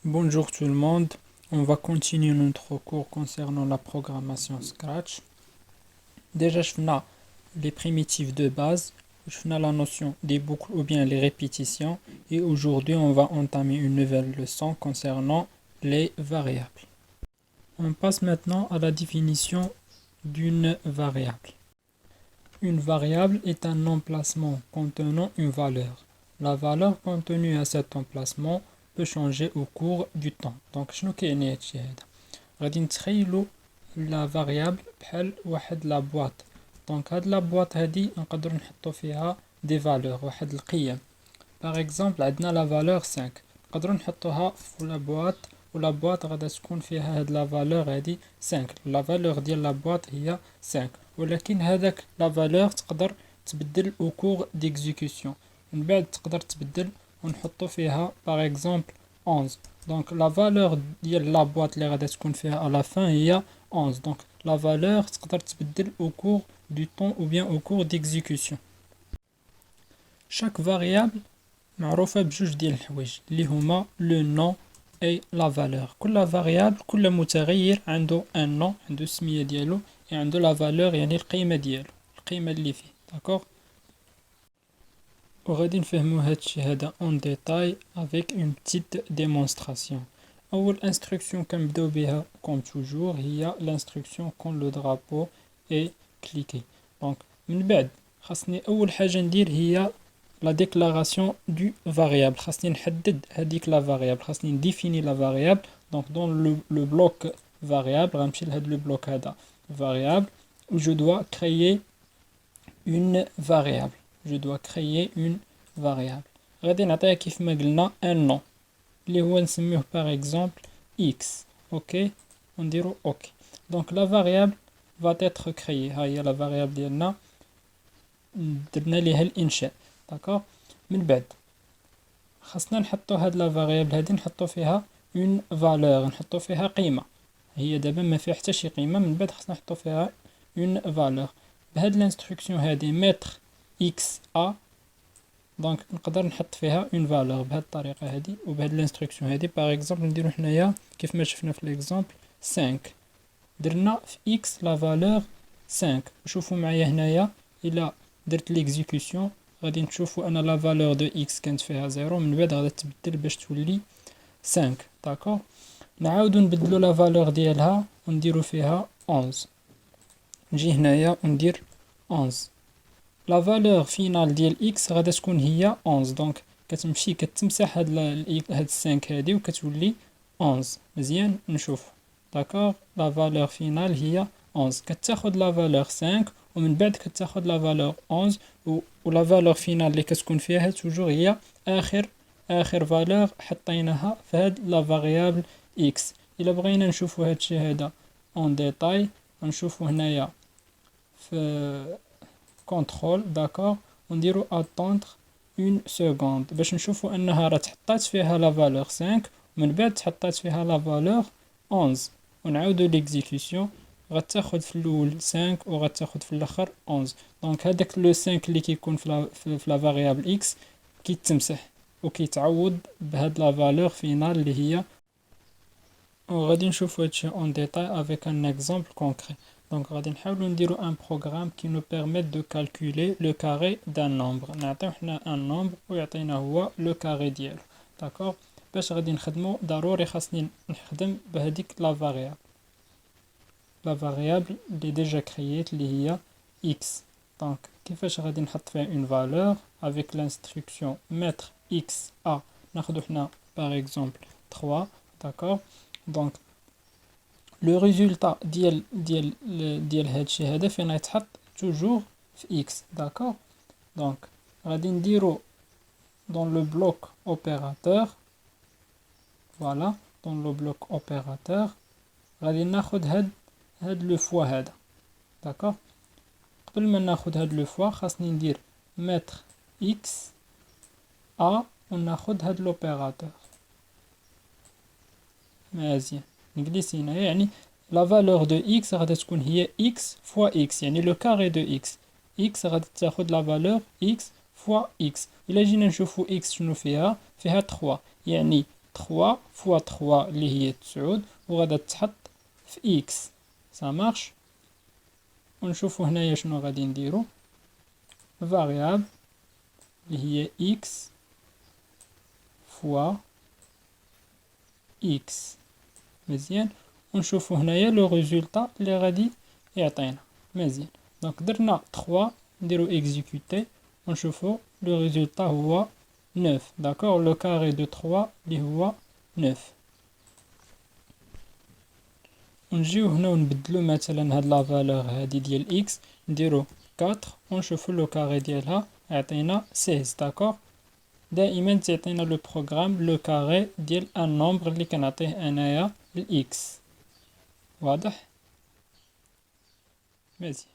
Bonjour tout le monde, on va continuer notre cours concernant la programmation Scratch. Déjà, je fais les primitives de base, je fais la notion des boucles ou bien les répétitions et aujourd'hui on va entamer une nouvelle leçon concernant les variables. On passe maintenant à la définition d'une variable. Une variable est un emplacement contenant une valeur. La valeur contenue à cet emplacement peut changer au cours du temps. Donc شنو كيعني هادشي هذا؟ غادي نتخيلوا لا فاريابل بحال واحد لا بواط. دونك هاد لا بواط هادي نقدروا نحطوا فيها دي فالور واحد القيم. باغ اكزومبل عندنا لا فالور 5 نقدروا نحطوها في لا بواط ولا بواط غادا تكون فيها هاد لا فالور هادي 5. لا فالور ديال لا بواط هي 5 ولكن هذاك لا فالور تقدر تبدل او كور ديكزيكسيون. من بعد تقدر تبدل ونحطو فيها باغ اكزومبل 11. دونك لا فالور ديال لا بواط اللي غادا تكون فيها على فان هي 11. دونك لا فالور تقدر تبدل او كور دو طون او بيان او كور ديكزيكسيون. شاك فاريابل معروفة بجوج ديال الحوايج اللي هما لو نون اي لا فالور. كل فاريابل كل متغير عنده ان نون عنده السمية ديالو عنده لا فالور يعني القيمة ديالو القيمة اللي فيه داكوغ. وغادي نفهمو هادشي هذا اون ديتاي افيك اون بتيت ديمونستراسيون. اول انستركسيون كنبداو بها كوم توجور هي الانستركسيون كون لو درابو اي كليكي. دونك من بعد خاصني اول حاجة ندير هي لا ديكلاراسيون دو فاريابل. خاصني نحدد هذيك لا فاريابل خاصني نديفيني لا فاريابل. دونك دون لو بلوك فاريابل غنمشي لهاد لو بلوك هذا variable où je dois créer une variable. Je dois créer une variable. غادي نعطيها كيف ما قلنا un nom اللي هو نسميه par exemple x. ok ونديرو ok. donc la variable va être créée. ها هي la variable ديالنا درنا ليها الانشاء داكوغ. من بعد خاصنا نحطو هاد لا variable هادي نحطو فيها une valeur نحطو فيها قيمة. هي دابا ما فيها حتى شي قيمه. من بعد خصنا نحطو فيها اون فالور بهاد الانستركسيون هادي متر اكس ا. دونك نقدر نحط فيها اون فالور بهاد الطريقه هادي وبهاد الانستركسيون هادي. باغ اكزومبل نديرو حنايا كيف ما شفنا في ليكزامبل 5 درنا في اكس لا فالور 5. وشوفوا معايا هنايا الا درت ليكزيكسيون غادي نشوفوا ان لا فالور دو اكس كانت فيها 0 من بعد غادي تبدل باش تولي 5 داكوغ. نعاودو نبدلو لا فالور ديالها ونديرو فيها 11. نجي هنايا وندير 11. لا فالور فينال ديال اكس غادا تكون هي 11. دونك كتمشي كتمسح هاد 5 هادي وكتولي 11. مزيان نشوف داكوغ. لا فالور فينال هي 11. كتاخد لا فالور 5 ومن بعد كتاخد لا فالور 11 ولا فالور فينال اللي كتكون فيها توجور هي اخر فالور حطيناها في هاد لا فاريابل x. الا بغينا نشوفوا هادشي هذا اون ديتاي نشوفوا هنايا في كونترول داكوغ ونديرو اتوندر اون سكوند باش نشوفوا انها راه تحطات فيها لا فالور 5 ومن بعد تحطات فيها لا فالور 11 ونعاودو ليكزيكسيون غتاخد في الاول 5 وغتاخد في الاخر 11. دونك هذاك لو 5 اللي كيكون في لا فاريابل x كيتمسح وكيتعوض بهاد لا فالور فينال اللي هي. وغادي نشوفو هادشي اون ديتاي افيك ان اكزامبل كونكري. دونك غادي نحاولو نديرو ان بروغرام كي نو بيرميت دو كالكولي لو كاري دان نومبر. نعطيو حنا ان نومبر ويعطينا هو لو كاري ديالو داكوغ. باش غادي نخدمو ضروري خاصني نخدم بهاديك لا فاريابل اللي ديجا كرييت اللي هي x. دونك كيفاش غادي نحط فيها اون فالور افيك لانستركسيون متر اكس ا. ناخدو حنا باغ اكزومبل 3 داكوغ. دونك لو ريزولطا ديال هادشي هذا فين يتحط توجور في اكس داكوغ. دونك غادي نديرو دون لو بلوك اوبيراتور. فوالا دون لو بلوك اوبيراتور غادي ناخد هاد لو فوا هذا داكوغ. قبل ما ناخد هاد لو فوا خاصني ندير متر اكس ا وناخد هاد لوبيراتور. مزيان نجلس هنا يعني لا فالور دو اكس غادي تكون هي اكس فوا اكس يعني لو كاري دو اكس. اكس غادي تاخد لا فالور اكس فوا اكس. الا جينا نشوفو اكس شنو فيها 3 يعني 3 fois 3 اللي هي 9 وغادا تحط في x. ça marche. ونشوفوا هنايا شنو غادي نديرو. variable اللي هي x fois x. مزيان. ونشوفوا هنايا لو ريزولطا اللي غادي يعطينا. مزيان. دونك درنا 3 نديرو exécuter ونشوفوا لو ريزولطا هو 9. داكور. لو كاري دو 3 اللي هو 9. ونجيو هنا ونبدلو مثلا هاد لا فالور هادي ديال اكس نديرو 4 ونشوفو لو كاري ديالها يعطينا 16. داكور. دائما تعطينا لو بروغرام لو كاري ديال ان نومبر اللي كنعطيه انايا الاكس. واضح. مزيان.